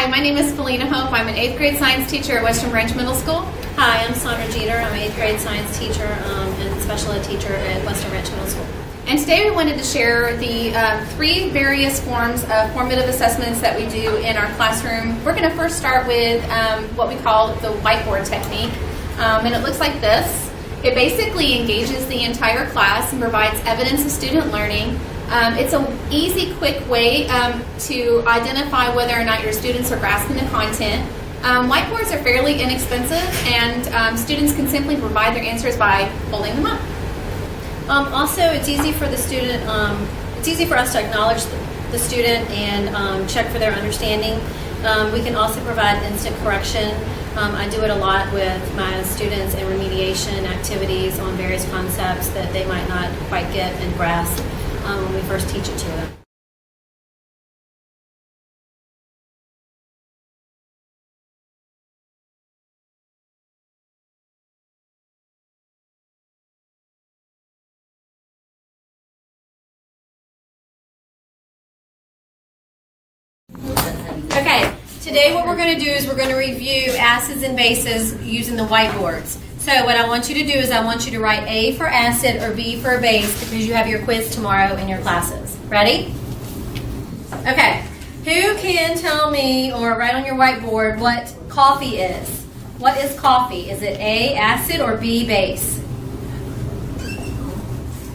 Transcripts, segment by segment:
my name is Felina Hope. I'm an 8th grade science teacher at Western Branch Middle School. Hi, I'm Sandra Jeter. I'm an 8th grade science teacher and special ed teacher at Western Branch Middle School. And today we wanted to share the 3 various forms of formative assessments that we do in our classroom. We're going to first start with what we call the whiteboard technique. And it looks like this. It basically engages the entire class and provides evidence of student learning. It's an easy, quick way to identify whether or not your students are grasping the content. Whiteboards are fairly inexpensive, and students can simply provide their answers by holding them up. Also, it's easy for the student. It's easy for us to acknowledge the student and check for their understanding. We can also provide instant correction. I do it a lot with my students in remediation activities on various concepts that they might not quite get and grasp when we first teach it to them. Okay, today what we're going to do is we're going to review acids and bases using the whiteboards. So what I want you to do is I want you to write A for acid or B for a base because you have your quiz tomorrow in your classes. Ready? Okay, who can tell me or write on your whiteboard what coffee is? What is coffee? Is it A, acid, or B, base?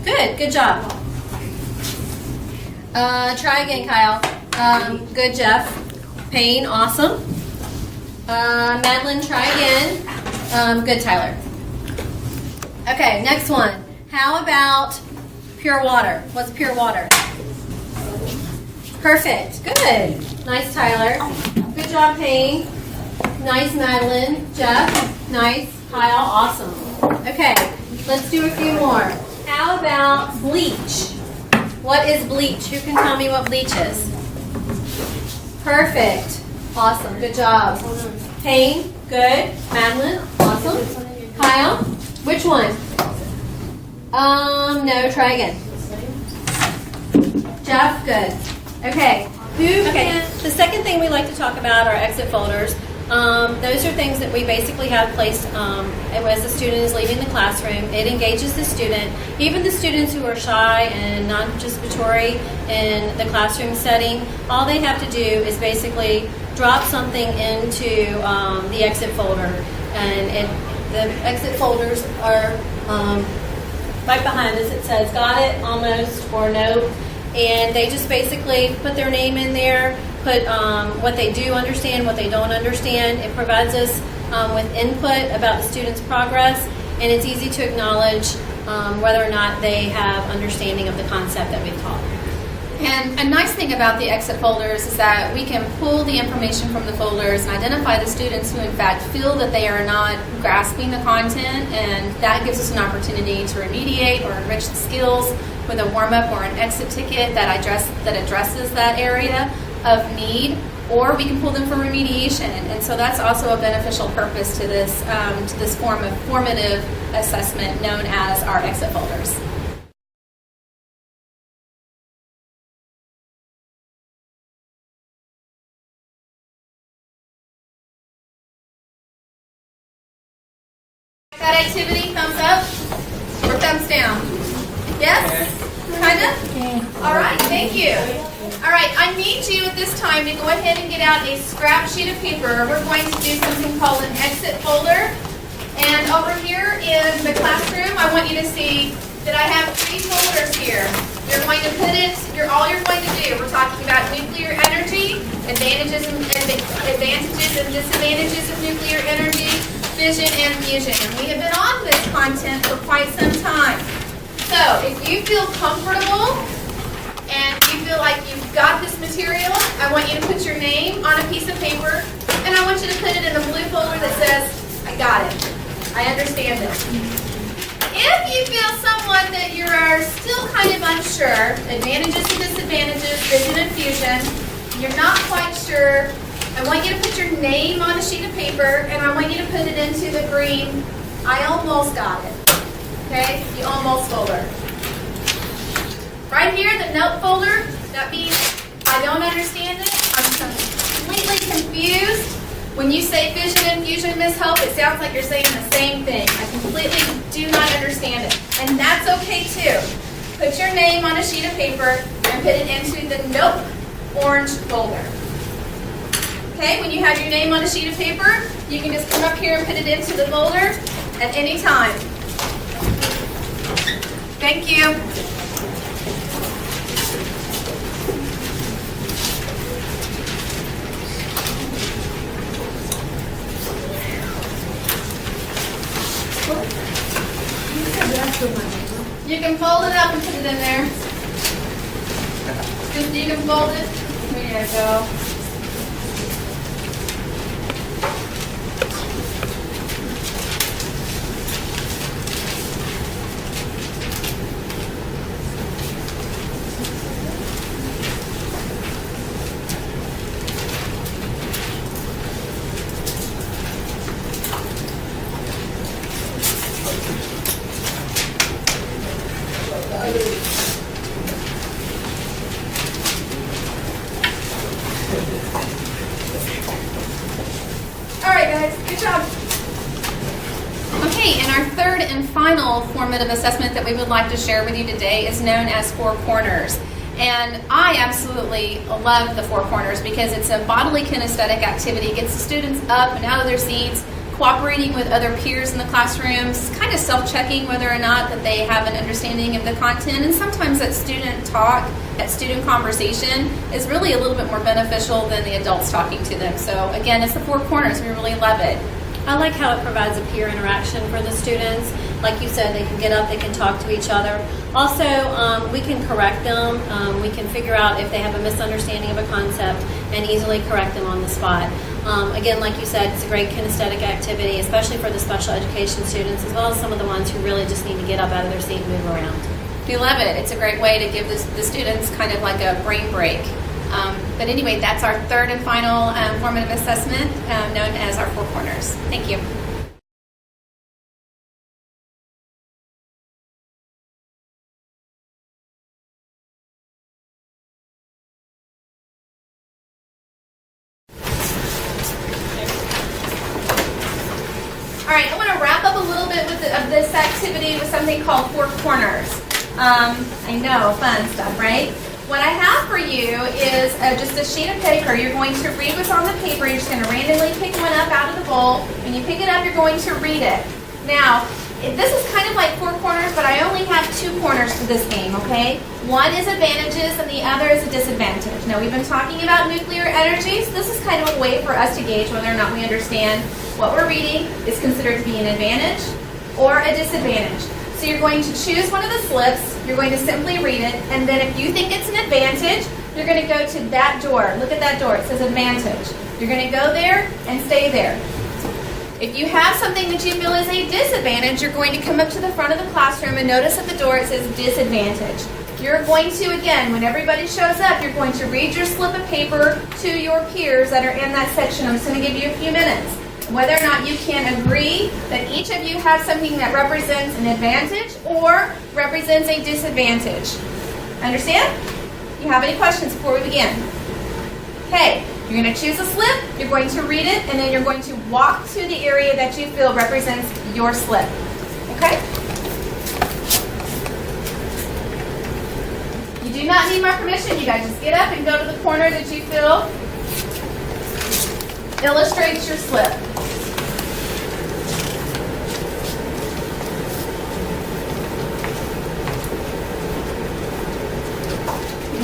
Good job. Try again, Kyle. Good, Jeff. Payne, awesome. Madeline, try again. Good, Tyler. Okay, next one. How about pure water? What's pure water? Perfect. Good. Nice, Tyler. Good job, Payne. Nice, Madeline. Jeff. Nice. Kyle, awesome. Okay, let's do a few more. How about bleach? What is bleach? Who can tell me what bleach is? Perfect. Awesome. Good job. Payne. Good. Madeline. Awesome. Kyle. Which one? No. Try again. Jeff. Good. Okay. The second thing we like to talk about are exit folders. Those are things that we basically have placed as the student is leaving the classroom. It engages the student. Even the students who are shy and non-participatory in the classroom setting, all they have to do is basically drop something into the exit folder. And the exit folders are right behind us. It says got it, almost, or nope. And they just basically put their name in there, put what they do understand, what they don't understand. It provides us with input about the student's progress, and it's easy to acknowledge whether or not they have understanding of the concept that we've taught. And a nice thing about the exit folders is that we can pull the information from the folders and identify the students who in fact feel that they are not grasping the content, and that gives us an opportunity to remediate or enrich the skills with a warm-up or an exit ticket that addresses that area of need, or we can pull them for remediation. And so that's also a beneficial purpose to this form of formative assessment known as our exit folders. That activity, thumbs up or thumbs down? Yes? Kind of? All right, thank you. All right, I need you at this time to go ahead and get out a scrap sheet of paper. We're going to do something called an exit folder. And over here in the classroom, I want you to see that I have 3 folders here. You're going to put it, all you're going to do, we're talking about nuclear energy, advantages and disadvantages of nuclear energy, fission and fusion. And we have been on this content for quite some time. So if you feel comfortable and you feel like you've got this material, I want you to put your name on a piece of paper, and I want you to put it in the blue folder that says, I got it. I understand it. If you feel somewhat that you are still kind of unsure, advantages and disadvantages, fission and fusion, you're not quite sure, I want you to put your name on a sheet of paper, and I want you to put it into the green, I almost got it. Okay? The almost folder. Right here, the note folder, that means I don't understand it, I'm completely confused. confused, when you say fission and fusion, Miss Hope, it sounds like you're saying the same thing. I completely do not understand it. And that's okay too. Put your name on a sheet of paper and put it into the Nope orange folder. Okay, when you have your name on a sheet of paper, you can just come up here and put it into the folder at any time. Thank you. You can fold it up and put it in there. Just you can fold it. There you go. Formative assessment that we would like to share with you today is known as Four Corners. And I absolutely love the Four Corners because it's a bodily kinesthetic activity. It gets the students up and out of their seats, cooperating with other peers in the classrooms, kind of self-checking whether or not that they have an understanding of the content. And sometimes that student talk, that student conversation is really a little bit more beneficial than the adults talking to them. So again, it's the Four Corners. We really love it. I like how it provides a peer interaction for the students. Like you said, they can get up, they can talk to each other. Also, we can correct them. We can figure out if they have a misunderstanding of a concept and easily correct them on the spot. Again, like you said, it's a great kinesthetic activity, especially for the special education students, as well as some of the ones who really just need to get up out of their seat and move around. We love it. It's a great way to give the students kind of like a brain break. But anyway, that's our third and final formative assessment known as our Four Corners. Thank you. All right, I want to wrap up a little bit of this activity with something called Four Corners. I know, fun stuff, right? What I have for you is just a sheet of paper. You're going to read what's on the paper. You're just going to randomly pick one up out of the bowl. When you pick it up, you're going to read it. Now, this is kind of like Four Corners, but I only have 2 corners for this game, okay? One is advantages and the other is a disadvantage. Now, we've been talking about nuclear energy, so this is kind of a way for us to gauge whether or not we understand what we're reading is considered to be an advantage or a disadvantage. So you're going to choose one of the slips, you're going to simply read it, and then if you think it's an advantage, you're going to go to that door. Look at that door, it says advantage. You're going to go there and stay there. If you have something that you feel is a disadvantage, you're going to come up to the front of the classroom and notice at the door it says disadvantage. You're going to, again, when everybody shows up, you're going to read your slip of paper to your peers that are in that section. I'm just going to give you a few minutes. Whether or not you can agree that each of you have something that represents an advantage or represents a disadvantage. Understand? You have any questions before we begin? Okay, you're going to choose a slip, you're going to read it, and then you're going to walk to the area that you feel represents your slip. Okay? You do not need my permission. You guys just get up and go to the corner that you feel illustrates your slip.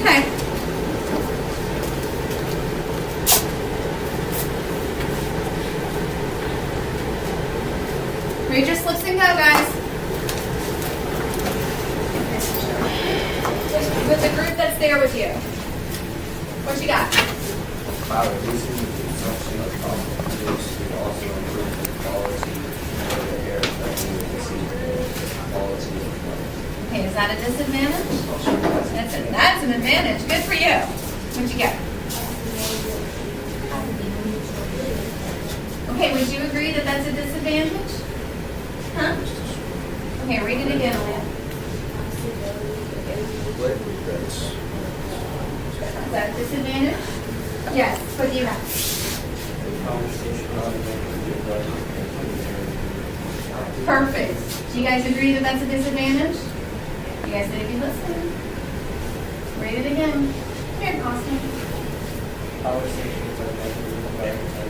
Okay. Read your slips and go, guys. With the group that's there with you. What you got? By reducing the consumption of fossil fuels, we also improve the quality of the air that we receive, the quality of life. Okay, is that a disadvantage? That's an advantage. Good for you. What'd you get? Okay, would you agree that that's a disadvantage? Huh? Okay, read it again, Leah. Is that a disadvantage? Yes. What do you have? Perfect. Do you guys agree that that's a disadvantage? You guys need to be listening. Read it again. Here, Austin. Conversations are negatively affect